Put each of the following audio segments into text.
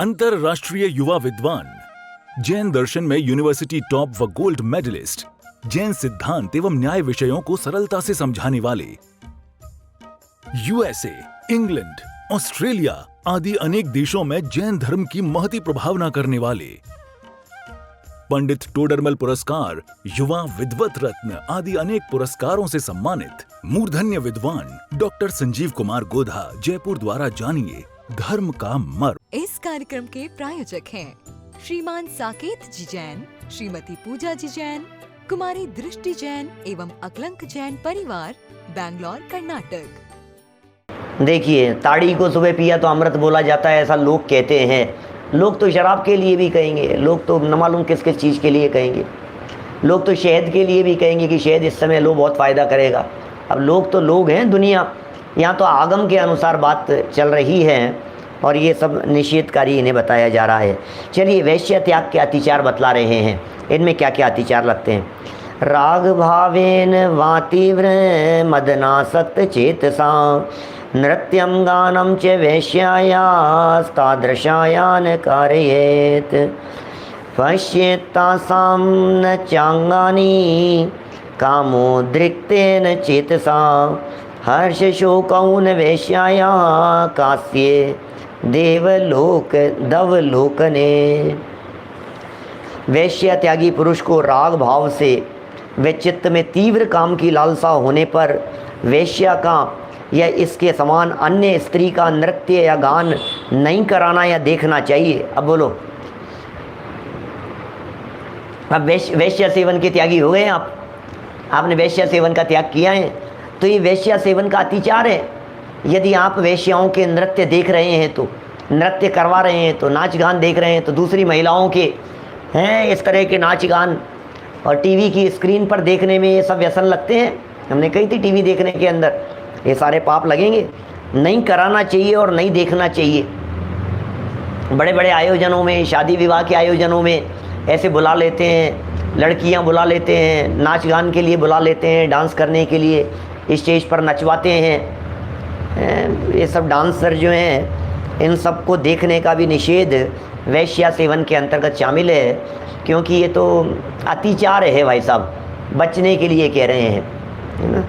अंतरराष्ट्रीय युवा विद्वान, जैन दर्शन में यूनिवर्सिटी टॉप व गोल्ड मेडलिस्ट, जैन सिद्धांत एवं न्याय विषयों को सरलता से समझाने वाले, यूएसए, इंग्लैंड, ऑस्ट्रेलिया आदि अनेक देशों में जैन धर्म की महती प्रभावना करने वाले, पंडित टोडरमल पुरस्कार, युवा विद्वत रत्न आदि अनेक पुरस्कारों से सम्मानित मूर्धन्य विद्वान डॉक्टर संजीव कुमार गोधा जयपुर द्वारा जानिए धर्म का मर्म। इस कार्यक्रम के प्रायोजक हैं श्रीमान साकेत जी जैन, श्रीमती पूजा जी जैन, कुमारी दृष्टि जैन एवं अकलंक जैन परिवार, बैंगलोर, कर्नाटक। देखिए, ताड़ी को सुबह पिया तो अमृत बोला जाता है, ऐसा लोग कहते हैं। लोग तो शराब के लिए भी कहेंगे, लोग तो न मालूम किस किस चीज़ के लिए कहेंगे, लोग तो शहद के लिए भी कहेंगे कि शहद इस समय लो बहुत फ़ायदा करेगा। अब लोग तो लोग हैं, दुनिया यहाँ तो आगम के अनुसार बात चल रही है और ये सब निषेधकारी इन्हें बताया जा रहा है। चलिए, वैश्य त्याग के अतिचार बतला रहे हैं, इनमें क्या क्या अतिचार लगते हैं। राग भावेन वातीव्र मदनासक्त चेतसा नृत्यम गानम च वैश्यायास्तादृशायान कारयेत पश्येत्तासां न चांगानि कामोद्रिक्तेन चेतसा हर्ष शोकौन वैश्याया कास्ये देवलोक दवलोकने। वैश्य त्यागी पुरुष को राग भाव से व चित्त में तीव्र काम की लालसा होने पर वैश्या का या इसके समान अन्य स्त्री का नृत्य या गान नहीं कराना या देखना चाहिए। अब बोलो, अब वैश्य सेवन के त्यागी हो गए आप, आपने वैश्य सेवन का त्याग किया है तो ये वैश्य सेवन का अतिचार है। यदि आप वैश्याओं के नृत्य देख रहे हैं, तो नृत्य करवा रहे हैं, तो नाच गान देख रहे हैं, तो दूसरी महिलाओं के हैं इस तरह के नाच गान और टीवी की स्क्रीन पर देखने में ये सब व्यसन लगते हैं। हमने कही थी टीवी देखने के अंदर ये सारे पाप लगेंगे, नहीं कराना चाहिए और नहीं देखना चाहिए। बड़े बड़े आयोजनों में, शादी विवाह के आयोजनों में ऐसे बुला लेते हैं, लड़कियां बुला लेते हैं, नाच गान के लिए बुला लेते हैं, डांस करने के लिए स्टेज पर नचवाते हैं। ये सब डांसर जो हैं, इन सब को देखने का भी निषेध वैश्या सेवन के अंतर्गत शामिल है, क्योंकि ये तो अतिचार है भाई साहब, बचने के लिए कह रहे हैं, है ना।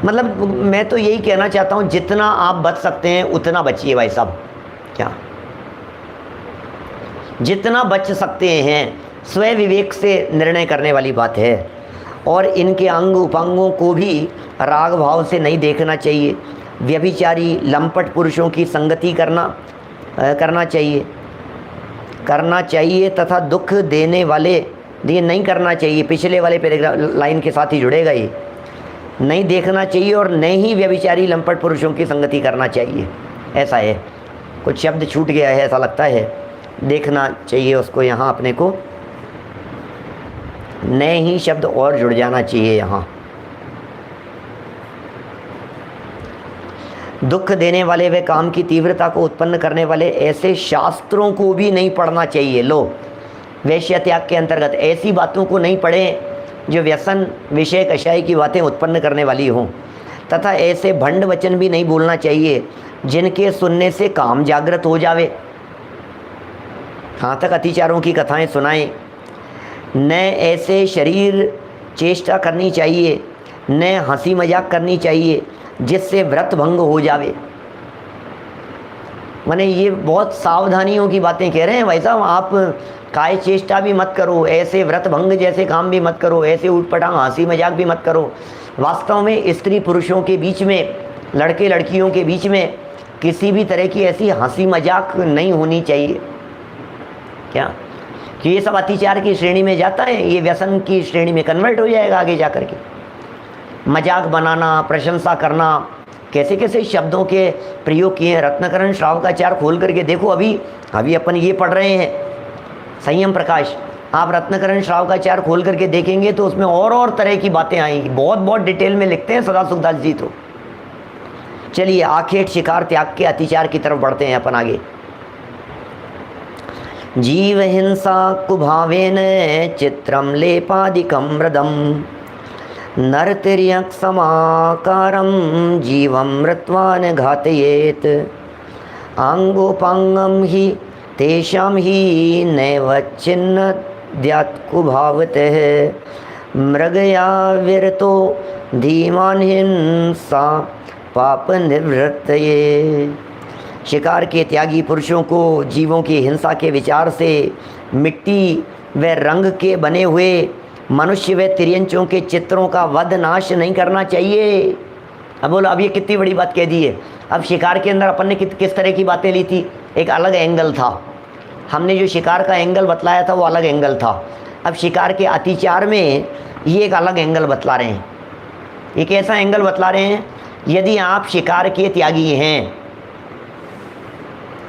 मतलब मैं तो यही कहना चाहता हूँ, जितना आप बच सकते हैं उतना बचिए भाई साहब। क्या, जितना बच सकते हैं, स्वयं विवेक से निर्णय करने वाली बात है। और इनके अंग उपांगों को भी राग भाव से नहीं देखना चाहिए। व्यभिचारी लंपट पुरुषों की संगति करना चाहिए तथा दुख देने वाले ये नहीं करना चाहिए। पिछले वाले पैराग्राफ लाइन के साथ ही जुड़ेगा, ये नहीं देखना चाहिए और नहीं ही व्यभिचारी लंपट पुरुषों की संगति करना चाहिए। ऐसा है, कुछ शब्द छूट गया है ऐसा लगता है, देखना चाहिए उसको। यहाँ अपने को नए ही शब्द और जुड़ जाना चाहिए। यहाँ दुख देने वाले व काम की तीव्रता को उत्पन्न करने वाले ऐसे शास्त्रों को भी नहीं पढ़ना चाहिए। लो, वैश्य त्याग के अंतर्गत ऐसी बातों को नहीं पढ़ें जो व्यसन विषय कषाय की बातें उत्पन्न करने वाली हों, तथा ऐसे भंड वचन भी नहीं बोलना चाहिए जिनके सुनने से काम जागृत हो जावे। हाँ तक अतिचारों की कथाएं सुनाएं। न ऐसे शरीर चेष्टा करनी चाहिए, न हंसी मजाक करनी चाहिए जिससे व्रत भंग हो जावे। माने ये बहुत सावधानियों की बातें कह रहे हैं भाई साहब। आप काय चेष्टा भी मत करो, ऐसे व्रत भंग जैसे काम भी मत करो, ऐसे उठपटांग हंसी मजाक भी मत करो। वास्तव में स्त्री पुरुषों के बीच में, लड़के लड़कियों के बीच में किसी भी तरह की ऐसी हंसी मजाक नहीं होनी चाहिए। क्या कि ये सब अतिचार की श्रेणी में जाता है, ये व्यसन की श्रेणी में कन्वर्ट हो जाएगा आगे जा कर के। मजाक बनाना, प्रशंसा करना, कैसे कैसे शब्दों के प्रयोग किए हैं। रत्नकरण श्रावकाचार खोल करके देखो, अभी अपन ये पढ़ रहे हैं संयम प्रकाश। आप रत्नकरण श्रावकाचार खोल करके देखेंगे तो उसमें और तरह की बातें आएंगी, बहुत बहुत डिटेल में लिखते हैं सदा सुखदास जी। तो चलिए, आखेट शिकार त्याग के अतिचार की तरफ बढ़ते हैं अपन आगे। जीव हिंसा कुभावेन चित्रम लेपादिकम मृदम नरतिर्यक समाकारम जीवम मृत्वान घातयेत अंगोपांगम ही तेषां हि नैव छिन्न द्यात्कुभावतः मृगया विरतो धीमान हिंसा पाप निवृत्तये। शिकार के त्यागी पुरुषों को जीवों की हिंसा के विचार से मिट्टी व रंग के बने हुए मनुष्य व तिर्यंचों के चित्रों का वध नाश नहीं करना चाहिए। अब बोलो, अब ये कितनी बड़ी बात कह दी है। अब शिकार के अंदर अपन ने किस तरह की बातें ली थी, एक अलग एंगल था। हमने जो शिकार का एंगल बतलाया था वो अलग एंगल था। अब शिकार के अतिचार में ये एक अलग एंगल बतला रहे हैं। एक ऐसा एंगल बतला रहे हैं, यदि आप शिकार के त्यागी हैं,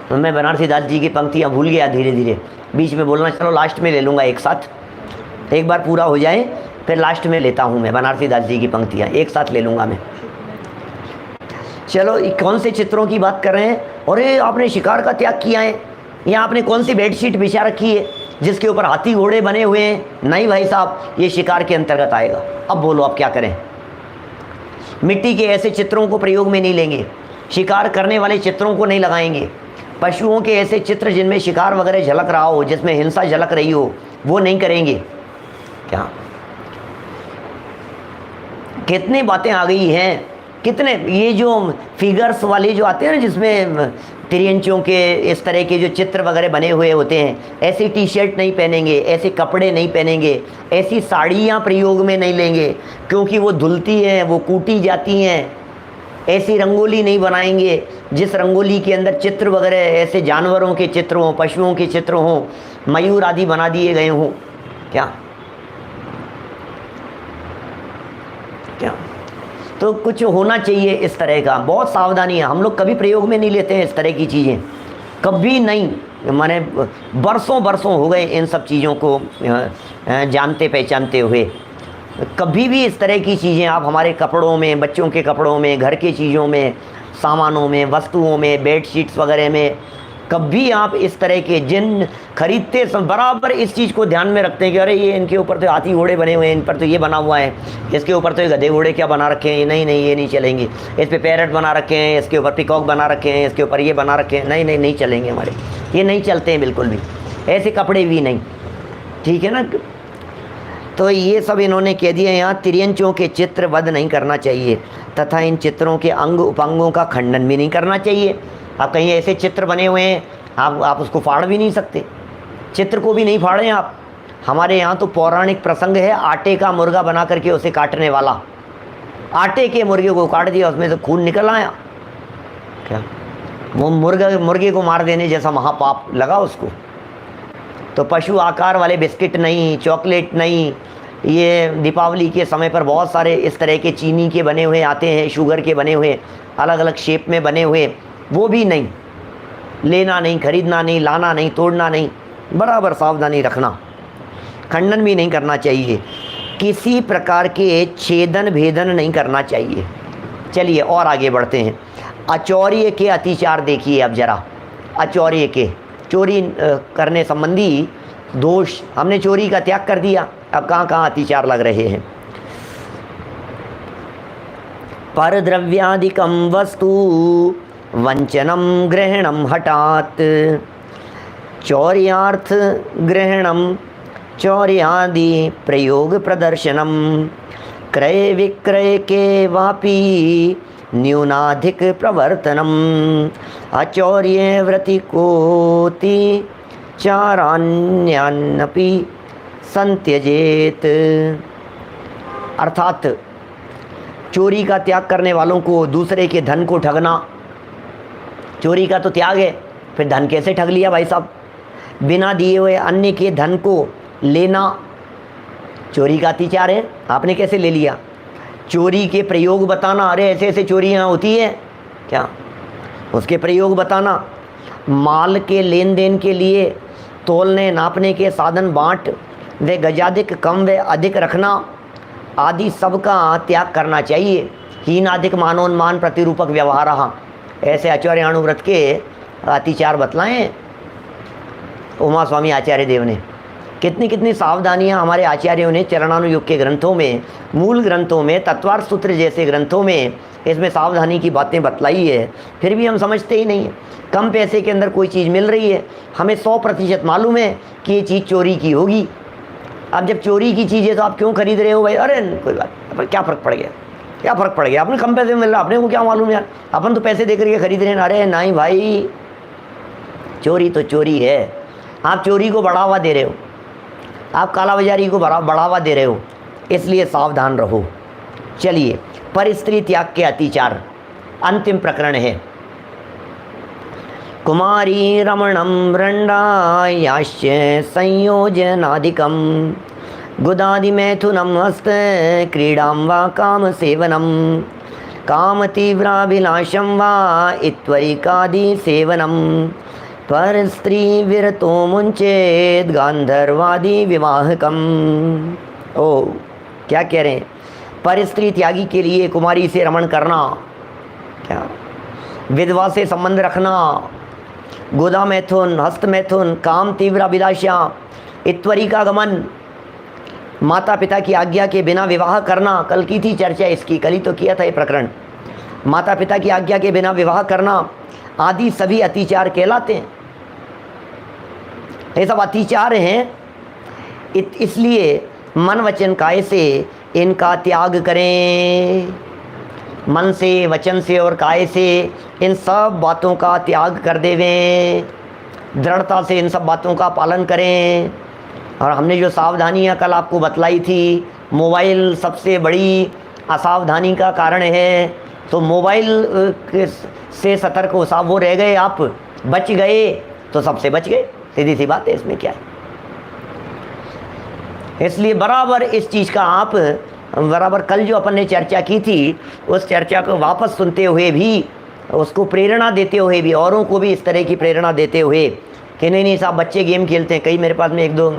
तो मैं बनारसी दास जी की पंक्तियाँ भूल गया धीरे धीरे, बीच में बोलना, चलो लास्ट में ले लूँगा एक साथ, एक बार पूरा हो जाए फिर लास्ट में लेता हूँ मैं बनारसी दास जी की पंक्तियाँ एक साथ ले लूँगा मैं। चलो, कौन से चित्रों की बात कर रहे हैं? अरे आपने शिकार का त्याग किया है, या आपने कौन सी बेडशीट बिछा रखी है जिसके ऊपर हाथी घोड़े बने हुए हैं? नहीं भाई साहब, ये शिकार के अंतर्गत आएगा। अब बोलो, अब क्या करें? मिट्टी के ऐसे चित्रों को प्रयोग में नहीं लेंगे, शिकार करने वाले चित्रों को नहीं लगाएंगे, पशुओं के ऐसे चित्र जिनमें शिकार वगैरह झलक रहा हो, जिसमें हिंसा झलक रही हो, वो नहीं करेंगे। क्या कितनी बातें आ गई हैं, कितने ये जो फिगर्स वाले जो आते हैं ना, जिसमें तिर्यंचों के इस तरह के जो चित्र वगैरह बने हुए होते हैं, ऐसी टी शर्ट नहीं पहनेंगे, ऐसे कपड़े नहीं पहनेंगे, ऐसी साड़ियाँ प्रयोग में नहीं लेंगे क्योंकि वो धुलती हैं, वो कूटी जाती हैं। ऐसी रंगोली नहीं बनाएंगे जिस रंगोली के अंदर चित्र वगैरह ऐसे जानवरों के चित्र हों, पशुओं के चित्र हों, मयूर आदि बना दिए गए हों। क्या क्या तो कुछ होना चाहिए इस तरह का। बहुत सावधानी है, हम लोग कभी प्रयोग में नहीं लेते हैं इस तरह की चीज़ें, कभी नहीं। माने बरसों बरसों हो गए इन सब चीज़ों को जानते पहचानते हुए। कभी भी इस तरह की चीज़ें आप हमारे कपड़ों में, बच्चों के कपड़ों में, घर की चीज़ों में, सामानों में, वस्तुओं में, बेडशीट्स वगैरह में, कभी आप इस तरह के जिन खरीदते समय बराबर इस चीज़ को ध्यान में रखते हैं कि अरे ये इनके ऊपर तो हाथी घोड़े बने हुए हैं, इन पर तो ये बना हुआ है, इसके ऊपर तो ये गधे घोड़े क्या बना रखे हैं, नहीं नहीं ये नहीं चलेंगे, इस पे पैरट बना रखे हैं, इसके ऊपर पिकॉक बना रखे हैं, इसके ऊपर ये बना रखे हैं, नहीं नहीं नहीं चलेंगे हमारे, ये नहीं चलते हैं बिल्कुल भी, ऐसे कपड़े भी नहीं। ठीक है ना? तो ये सब इन्होंने कह दिया। यहाँ तिर्यंचों के चित्र वध नहीं करना चाहिए तथा इन चित्रों के अंग उपांगों का खंडन भी नहीं करना चाहिए। आप कहीं ऐसे चित्र बने हुए हैं, आप उसको फाड़ भी नहीं सकते, चित्र को भी नहीं फाड़ें आप। हमारे यहाँ तो पौराणिक प्रसंग है, आटे का मुर्गा बना करके उसे काटने वाला, आटे के मुर्गे को काट दिया, उसमें से खून निकल आया। क्या वो मुर्गे को मार देने जैसा महापाप लगा उसको? तो पशु आकार वाले बिस्किट नहीं, चॉकलेट नहीं, ये दीपावली के समय पर बहुत सारे इस तरह के चीनी के बने हुए आते हैं, शुगर के बने हुए, अलग अलग शेप में बने हुए, वो भी नहीं लेना, नहीं खरीदना, नहीं लाना, नहीं तोड़ना, नहीं, बराबर सावधानी रखना। खंडन भी नहीं करना चाहिए, किसी प्रकार के छेदन भेदन नहीं करना चाहिए। चलिए और आगे बढ़ते हैं। अचौर्य के अतिचार देखिए अब जरा। अचौर्य के, चोरी करने संबंधी दोष, हमने चोरी का त्याग कर दिया, अब कहाँ कहाँ अतिचार लग रहे हैं। पर द्रव्यादिकम वस्तु वंचनम ग्रहणम हठात चौर्यार्थ ग्रहणम चौर्यादि प्रयोग प्रदर्शनम क्रय विक्रय के वापी न्यूनाधिक प्रवर्तनम अचौर्य व्रति कोति चारान्यान्नपि संत्यजेत। अर्थात चोरी का त्याग करने वालों को दूसरे के धन को ठगना, चोरी का तो त्याग है, फिर धन कैसे ठग लिया भाई साहब? बिना दिए हुए अन्य के धन को लेना चोरी का अतिचार है। आपने कैसे ले लिया? चोरी के प्रयोग बताना, अरे ऐसे ऐसे चोरियाँ होती है क्या, उसके प्रयोग बताना। माल के लेन देन के लिए तोलने नापने के साधन बांट व गजाधिक कम व अधिक रखना आदि सबका त्याग करना चाहिए। हीनाधिक मानोन्मान प्रतिरूपक व्यवहार, ऐसे आचार्यानुव्रत के अतिचार बतलाएं उमा स्वामी आचार्य देव ने। कितनी कितनी सावधानियां हमारे आचार्यों ने चरणानुयोग के ग्रंथों में, मूल ग्रंथों में, तत्वार्थ सूत्र जैसे ग्रंथों में इसमें सावधानी की बातें बतलाई है, फिर भी हम समझते ही नहीं है। कम पैसे के अंदर कोई चीज़ मिल रही है, हमें 100% मालूम है कि ये चीज़ चोरी की होगी। अब जब चोरी की चीज़ है तो आप क्यों खरीद रहे हो भाई? अरे कोई बात, पर क्या फ़र्क पड़ गया, क्या फ़र्क पड़ गया, अपने कम पैसे में मिल रहा, अपने को क्या मालूम यार, अपन तो पैसे दे करके खरीद रहे हैं। अरे नहीं भाई, चोरी तो चोरी है, आप चोरी को बढ़ावा दे रहे हो, आप कालाबाजारी को बढ़ावा दे रहे हो, इसलिए सावधान रहो। चलिए, पर स्त्री त्याग के अतिचार अंतिम प्रकरण है। कुमारी रमणम रंडायाश्य संयोजनादिकम गुदादि मैथुनम हस्त क्रीडाम वा काम सेवनम काम तीव्राभिलाषम वा इत्वरिकादि सेवनम पर स्त्री विरतो मुंचेत गांधर्वादि विवाहकम। ओ क्या कह रहे हैं? पर स्त्री त्यागी के लिए कुमारी से रमण करना, क्या विधवा से संबंध रखना, गोदा मैथुन, हस्त मैथुन, काम तीव्र अभिलाषा, इत्वरी का गमन, माता पिता की आज्ञा के बिना विवाह करना। कल की थी चर्चा इसकी, कल ही तो किया था ये प्रकरण। माता पिता की आज्ञा के बिना विवाह करना आदि सभी अतिचार कहलाते हैं। ये सब अतिचार हैं, इसलिए मन वचन काय से इनका त्याग करें। मन से, वचन से और काय से इन सब बातों का त्याग कर देवें, दृढ़ता से इन सब बातों का पालन करें। और हमने जो सावधानियां कल आपको बतलाई थी, मोबाइल सबसे बड़ी असावधानी का कारण है, तो मोबाइल से सतर्क हो, साहब वो रह गए, आप बच गए तो सबसे बच गए, सीधी सी बात है, इसमें क्या है। इसलिए बराबर इस चीज़ का आप बराबर कल जो अपन ने चर्चा की थी, उस चर्चा को वापस सुनते हुए भी, उसको प्रेरणा देते हुए भी, औरों को भी इस तरह की प्रेरणा देते हुए कि नहीं साहब बच्चे गेम खेलते हैं। कई मेरे पास में एक दो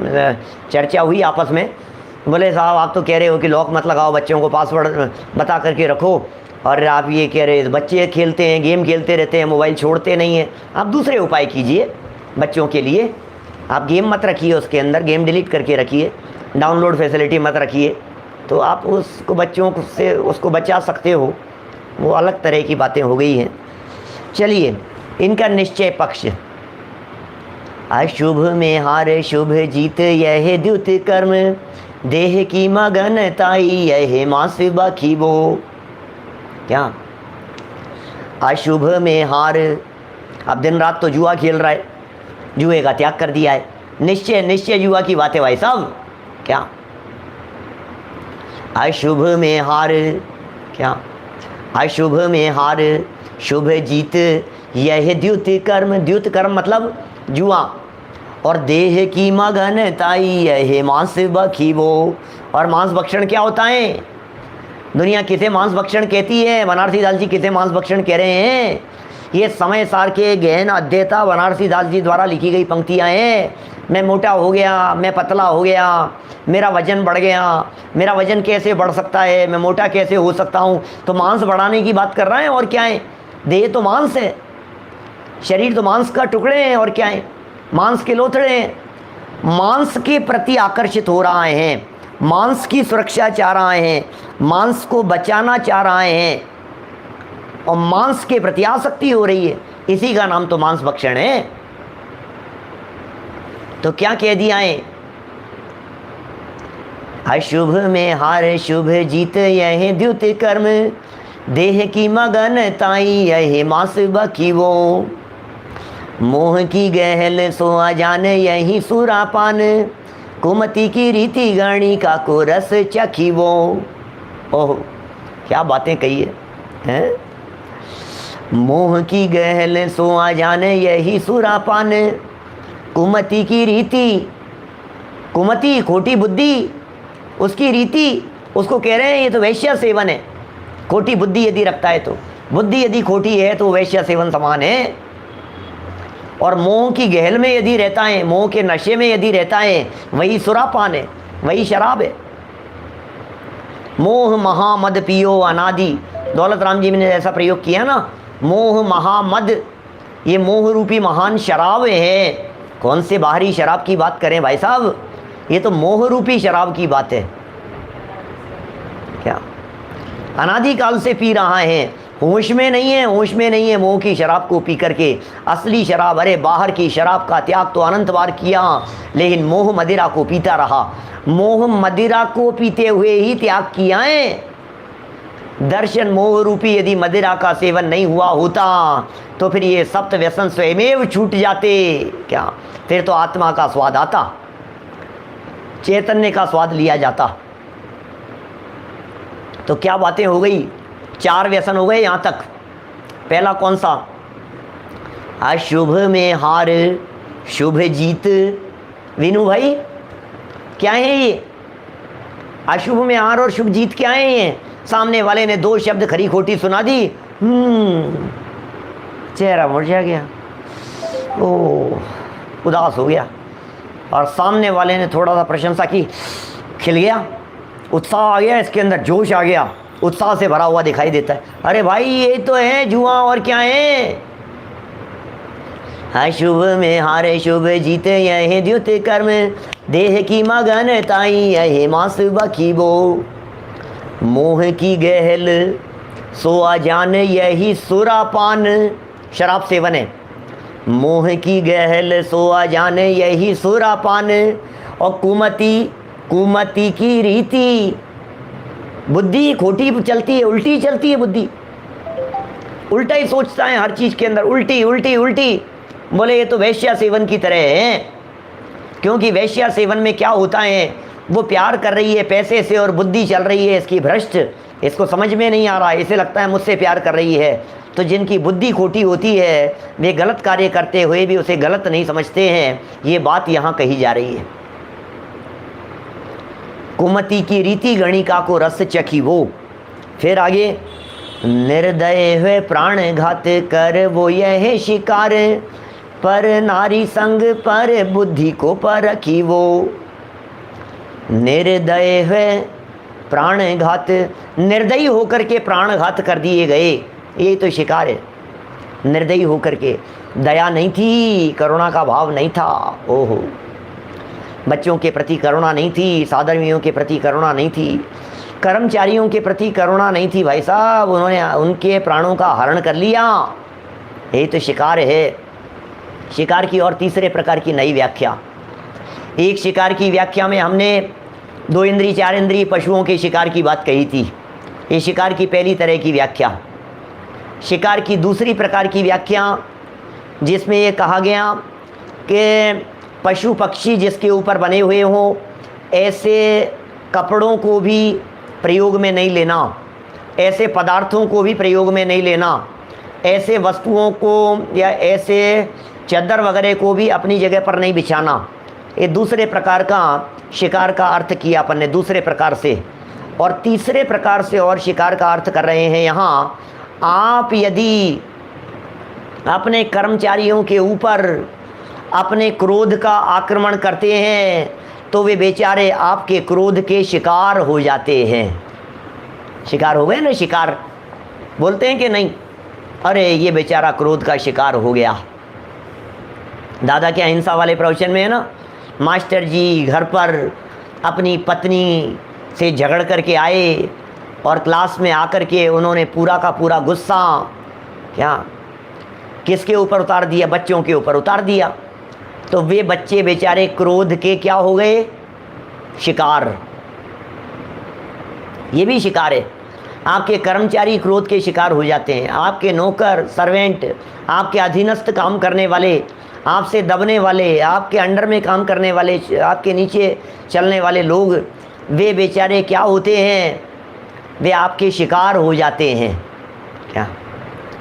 चर्चा हुई आपस में, बोले साहब आप तो कह रहे हो कि लॉक मत लगाओ, बच्चों को पासवर्ड बता करके रखो, और आप ये कह रहे बच्चे खेलते हैं, गेम खेलते रहते हैं, मोबाइल छोड़ते नहीं हैं। आप दूसरे उपाय कीजिए बच्चों के लिए, आप गेम मत रखिए, उसके अंदर गेम डिलीट करके रखिए, डाउनलोड फैसिलिटी मत रखिए, तो आप उसको बच्चों से उसको बचा सकते हो। वो अलग तरह की बातें हो गई हैं। चलिए, इनका निश्चय पक्ष, अशुभ में हार शुभ जीत यह द्युत कर्म देह की मगनताई यह मास बखीबो। क्या अशुभ में हार, अब दिन रात तो जुआ खेल रहा है, जुए का त्याग कर दिया है। निश्चय जुआ की बात है भाई साहब। क्या अशुभ में हार, क्या अशुभ में हार शुभ जीत यह द्युत कर्म मतलब जुआ, और देह की मगनताई यह मांस बखीबो। और मांस भक्षण क्या होता है? दुनिया किसे मांस भक्षण कहती है? बनारसी दास जी किसे मांस भक्षण कह रहे हैं? ये समय सार के गहन अध्येता बनारसी दास जी द्वारा लिखी गई पंक्तियाँ हैं। मैं मोटा हो गया, मैं पतला हो गया, मेरा वजन बढ़ गया, मेरा वजन कैसे बढ़ सकता है, मैं मोटा कैसे हो सकता हूँ? तो मांस बढ़ाने की बात कर रहा है, और क्या है? देह तो मांस है, शरीर तो मांस का टुकड़े हैं, और क्या है? मांस के लोथड़े हैं। मांस के प्रति आकर्षित हो रहा है, मांस की सुरक्षा चाह रहा है, मांस को बचाना चाह रहा है, और मांस के प्रति आसक्ति हो रही है, इसी का नाम तो मांस भक्षण है। तो क्या कह दिया है? अशुभ में हार शुभ जीत यह द्युत कर्म देह की मगनताई यह मास बखीबो। मोह की गहल सो अजान यही सुरापान कुमति की रीति गणी का को रस चखीबो। ओह क्या बातें कही है? मोह की गहल सो अजान यही सुरापान कुमति की रीति, कुमति खोटी बुद्धि, उसकी रीति, उसको कह रहे हैं ये तो वैश्य सेवन है। खोटी बुद्धि यदि रखता है तो, बुद्धि यदि खोटी है तो वैश्य सेवन समान है। और मोह की गहल में यदि रहता है, मोह के नशे में यदि रहता है, वही सुरापान है, वही शराब है। मोह महामद पियो अनादि, दौलत राम जी ने ऐसा प्रयोग किया ना, मोह महामद, ये मोह रूपी महान शराब है। कौन से बाहरी शराब की बात करें भाई साहब, ये तो मोह रूपी शराब की बात है। क्या अनादिकाल से पी रहा है, होश में नहीं है, होश में नहीं है, मोह की शराब को पी करके। असली शराब, अरे बाहर की शराब का त्याग तो अनंत बार किया, लेकिन मोह मदिरा को पीता रहा। मोह मदिरा को पीते हुए ही त्याग किया है। दर्शन मोह रूपी यदि मदिरा का सेवन नहीं हुआ होता तो फिर ये सप्त व्यसन स्वयमेव छूट जाते। क्या फिर तो आत्मा का स्वाद आता, चैतन्य का स्वाद लिया जाता। तो क्या बातें हो गई, 4 व्यसन हो गए यहां तक। पहला कौन सा? अशुभ में हार शुभ जीत। विनू भाई क्या है ये? अशुभ में हार और शुभ जीत क्या है ये? सामने वाले ने 2 शब्द खरी खोटी सुना दी, चेहरा मुरझा गया, ओ उदास हो गया। और सामने वाले ने थोड़ा सा प्रशंसा की, खिल गया, उत्साह आ गया, इसके अंदर जोश आ गया, उत्साह से भरा हुआ दिखाई देता है। अरे भाई ये तो है जुआ, और क्या है? अशुभ में हारे शुभ जीते, यह द्युत कर्म देह की मगन ताई, यह मास बखीबो। मोह की गहल सो अजान, यही सुरापान। शराब सेवन है। मोह की गहल सो अजान, यही सुरापान। और कुमति की रीति, बुद्धि खोटी चलती है, उल्टी चलती है बुद्धि, उल्टा ही सोचता है हर चीज के अंदर, उल्टी उल्टी उल्टी। बोले ये तो वैश्या सेवन की तरह है, क्योंकि वैश्या सेवन में क्या होता है, वो प्यार कर रही है पैसे से और बुद्धि चल रही है इसकी भ्रष्ट, इसको समझ में नहीं आ रहा, इसे लगता है मुझसे प्यार कर रही है। तो जिनकी बुद्धि खोटी होती है वे गलत कार्य करते हुए भी उसे गलत नहीं समझते हैं। ये बात यहाँ कही जा रही है। कुमति की रीति गणिका को रस चखी वो। फिर आगे, निर्दय हुए प्राण घात कर वो यह शिकार, पर नारी संग पर बुद्धि को परखी वो। निर्दय हुए प्राण घात, निर्दयी होकर के प्राण घात कर दिए गए, ये तो शिकार है। निर्दयी होकर के, दया नहीं थी, करुणा का भाव नहीं था। ओहो, बच्चों के प्रति करुणा नहीं थी, साधर्मियों के प्रति करुणा नहीं थी, कर्मचारियों के प्रति करुणा नहीं थी। भाई साहब, उन्होंने उनके प्राणों का हरण कर लिया। ये तो शिकार है। शिकार की और तीसरे प्रकार की नई व्याख्या। एक शिकार की व्याख्या में हमने 2 इंद्रिय 4 इंद्रिय पशुओं के शिकार की बात कही थी। ये शिकार की पहली तरह की व्याख्या। शिकार की दूसरी प्रकार की व्याख्या, जिसमें ये कहा गया कि पशु पक्षी जिसके ऊपर बने हुए हों, ऐसे कपड़ों को भी प्रयोग में नहीं लेना, ऐसे पदार्थों को भी प्रयोग में नहीं लेना, ऐसे वस्तुओं को या ऐसे चादर वगैरह को भी अपनी जगह पर नहीं बिछाना। ये दूसरे प्रकार का शिकार का अर्थ किया अपन ने, दूसरे प्रकार से। और तीसरे प्रकार से और शिकार का अर्थ कर रहे हैं यहाँ। आप यदि अपने कर्मचारियों के ऊपर अपने क्रोध का आक्रमण करते हैं तो वे बेचारे आपके क्रोध के शिकार हो जाते हैं। शिकार हो गए ना, शिकार बोलते हैं कि नहीं, अरे ये बेचारा क्रोध का शिकार हो गया। दादा क्या हिंसा वाले प्रवचन में है ना, मास्टर जी घर पर अपनी पत्नी से झगड़ करके आए और क्लास में आकर के उन्होंने पूरा का पूरा गुस्सा क्या किसके ऊपर उतार दिया, बच्चों के ऊपर उतार दिया। तो वे बच्चे बेचारे क्रोध के क्या हो गए, शिकार। ये भी शिकार है। आपके कर्मचारी क्रोध के शिकार हो जाते हैं, आपके नौकर सर्वेंट, आपके अधीनस्थ काम करने वाले, आपसे दबने वाले, आपके अंडर में काम करने वाले, आपके नीचे चलने वाले लोग, वे बेचारे क्या होते हैं, वे आपके शिकार हो जाते हैं। क्या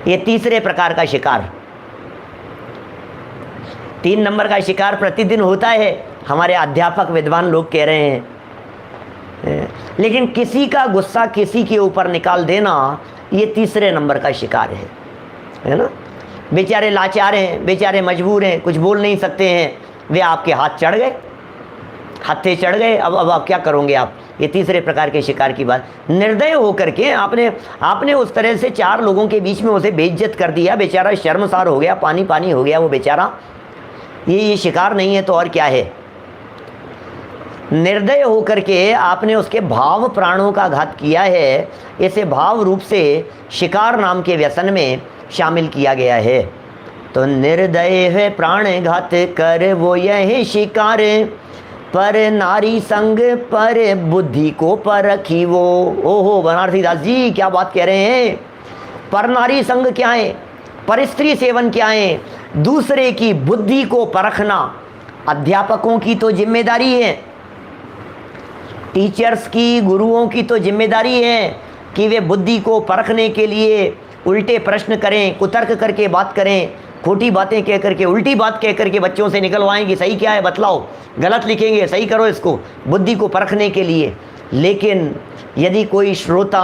ये तीसरे प्रकार का शिकार। 3 नंबर का शिकार प्रतिदिन होता है, हमारे अध्यापक विद्वान लोग कह रहे हैं। लेकिन किसी का गुस्सा किसी के ऊपर निकाल देना, ये तीसरे नंबर का शिकार है ना। बेचारे लाचार हैं, बेचारे मजबूर हैं, कुछ बोल नहीं सकते हैं, वे आपके हाथ चढ़ गए, हत्थे चढ़ गए। अब आप क्या करोगे आप? ये तीसरे प्रकार के शिकार की बात। निर्दय होकर के आपने उस तरह से 4 लोगों के बीच में उसे बेइज्जत कर दिया, बेचारा शर्मसार हो गया, पानी पानी हो गया वो बेचारा। ये शिकार नहीं है तो और क्या है। निर्दय होकर के आपने उसके भाव प्राणों का घात किया है, इसे भाव रूप से शिकार नाम के व्यसन में शामिल किया गया है। तो निर्दय है प्राण घात कर वो यही शिकार, पर नारी संग पर बुद्धि को परखी वो। ओहो बनारसी दास जी क्या बात कह रहे हैं। पर नारी संग क्या है, पर स्त्री सेवन क्या है, दूसरे की बुद्धि को परखना अध्यापकों की तो जिम्मेदारी है, टीचर्स की, गुरुओं की तो जिम्मेदारी है कि वे बुद्धि को परखने के लिए उल्टे प्रश्न करें, कुतर्क करके बात करें, खोटी बातें कह करके, उल्टी बात कह करके बच्चों से निकलवाएं कि सही क्या है बतलाओ, गलत लिखेंगे सही करो इसको, बुद्धि को परखने के लिए। लेकिन यदि कोई श्रोता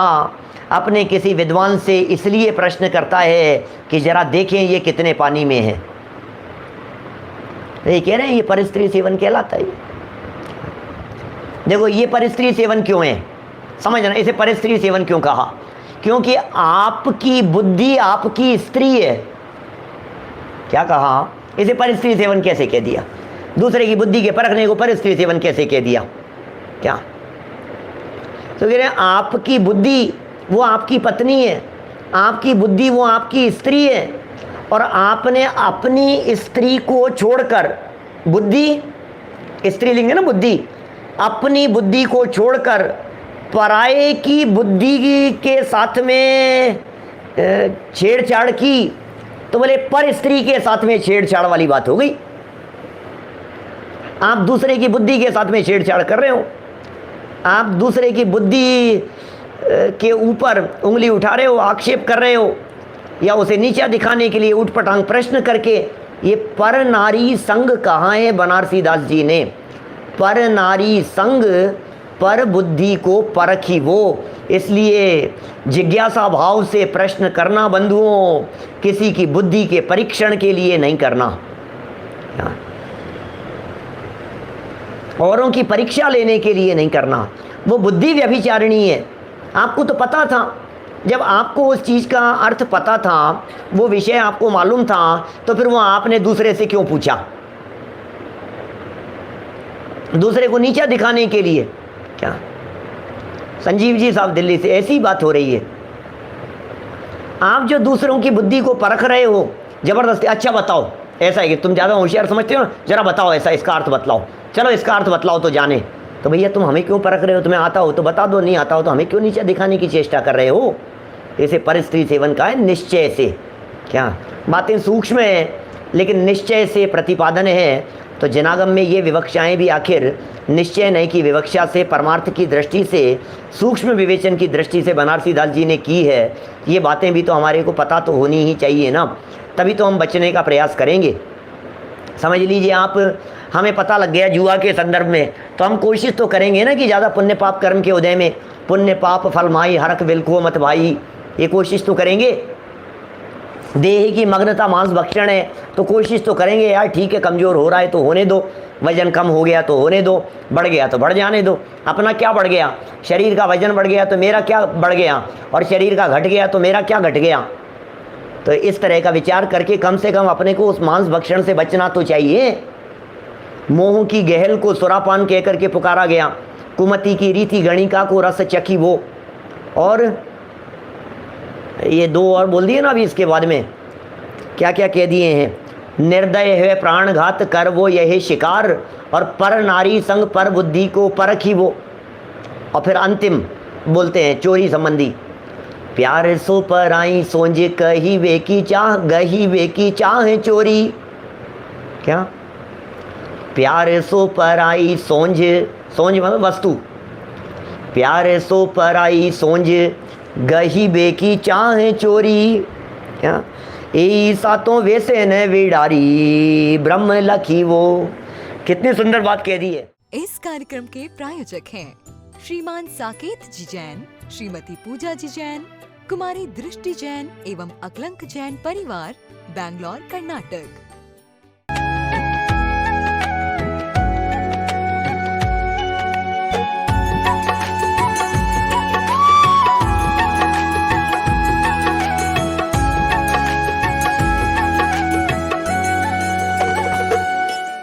अपने किसी विद्वान से इसलिए प्रश्न करता है कि जरा देखें ये कितने पानी में है, ये कह रहे हैं ये परस्त्री सेवन कहलाता है। देखो ये परस्त्री सेवन क्यों है, समझना, इसे परस्त्री सेवन क्यों कहा, क्योंकि आपकी बुद्धि आपकी स्त्री है। क्या कहा, इसे परस्त्री सेवन कैसे कह दिया, दूसरे की बुद्धि के परखने को परस्त्री सेवन कैसे कह दिया, क्या तो कह रहे हैं आपकी बुद्धि वो आपकी पत्नी है, आपकी बुद्धि वो आपकी स्त्री है, और आपने अपनी स्त्री को छोड़कर, बुद्धि स्त्रीलिंग है ना बुद्धि, अपनी बुद्धि को छोड़कर पराये की बुद्धि के साथ में छेड़छाड़ की, तो बोले पर स्त्री के साथ में छेड़छाड़ वाली बात हो गई। आप दूसरे की बुद्धि के साथ में छेड़छाड़ कर रहे हो, आप दूसरे की बुद्धि के ऊपर उंगली उठा रहे हो, आक्षेप कर रहे हो, या उसे नीचा दिखाने के लिए उठपटांग प्रश्न करके। ये पर नारी संग कहाँ है बनारसी दास जी ने, पर नारी संग पर बुद्धि को परखी वो। इसलिए जिज्ञासा भाव से प्रश्न करना बंधुओं, किसी की बुद्धि के परीक्षण के लिए नहीं करना, औरों की परीक्षा लेने के लिए नहीं करना, वो बुद्धि व्यभिचारिणी है। आपको तो पता था, जब आपको उस चीज़ का अर्थ पता था, वो विषय आपको मालूम था, तो फिर वो आपने दूसरे से क्यों पूछा, दूसरे को नीचा दिखाने के लिए क्या। संजीव जी साहब दिल्ली से ऐसी बात हो रही है, आप जो दूसरों की बुद्धि को परख रहे हो जबरदस्ती, अच्छा बताओ ऐसा है कि तुम ज़्यादा होशियार समझते हो, जरा बताओ ऐसा, इसका अर्थ बतलाओ, चलो इसका अर्थ बतलाओ तो जाने। तो भैया तुम हमें क्यों परख रहे हो, तुम्हें आता हो तो बता दो, नहीं आता हो तो हमें क्यों नीचा दिखाने की चेष्टा कर रहे हो। इसे परस्त्री सेवन का है निश्चय से, क्या बातें सूक्ष्म है लेकिन निश्चय से प्रतिपादन है। तो जनागम में ये विवक्षाएं भी आखिर निश्चय नहीं की विवक्षा से, परमार्थ की दृष्टि से, सूक्ष्म विवेचन की दृष्टि से बनारसी दास जी ने की है। ये बातें भी तो हमारे को पता तो होनी ही चाहिए ना, तभी तो हम बचने का प्रयास करेंगे। समझ लीजिए आप, हमें पता लग गया जुआ के संदर्भ में, तो हम कोशिश तो करेंगे ना कि ज़्यादा पुण्य पाप कर्म के उदय में पुण्य पाप फल माई हरक बिल्को मत भाई, ये कोशिश तो करेंगे। देह की मग्नता मांस भक्षण है, तो कोशिश तो करेंगे यार ठीक है, कमज़ोर हो रहा है तो होने दो, वजन कम हो गया तो होने दो, बढ़ गया तो बढ़ जाने दो। अपना क्या बढ़ गया, शरीर का वजन बढ़ गया तो मेरा क्या बढ़ गया, और शरीर का घट गया तो मेरा क्या घट गया। तो इस तरह का विचार करके कम से कम अपने को उस मांस भक्षण से बचना तो चाहिए। मोह की गहल को सुरापान कह करके पुकारा गया, कुमति की रीति गणिका को रस चखी वो, और ये दो और बोल दिए ना अभी इसके बाद में क्या क्या कह दिए हैं, निर्दय है प्राण घात कर वो यही शिकार, और पर नारी संग पर बुद्धि को परखी वो। और फिर अंतिम बोलते हैं चोरी संबंधी, प्यार सो पर आई सोंझ कही वे की चाह गही वे की चाह चोरी। क्या, प्यार सो पर आई सोंझ, सोंझ मतलब वस्तु, प्यार सो पर आई सोंझ गही बे की चाह चोरी। क्या, ए सातों वैसे न विडारी ब्रह्म लखी वो। कितनी सुंदर बात कह दी है। इस कार्यक्रम के प्रायोजक हैं श्रीमान साकेत जी जैन, श्रीमती पूजा जी जैन, कुमारी दृष्टि जैन एवं अकलंक जैन परिवार, बैंगलोर, कर्नाटक।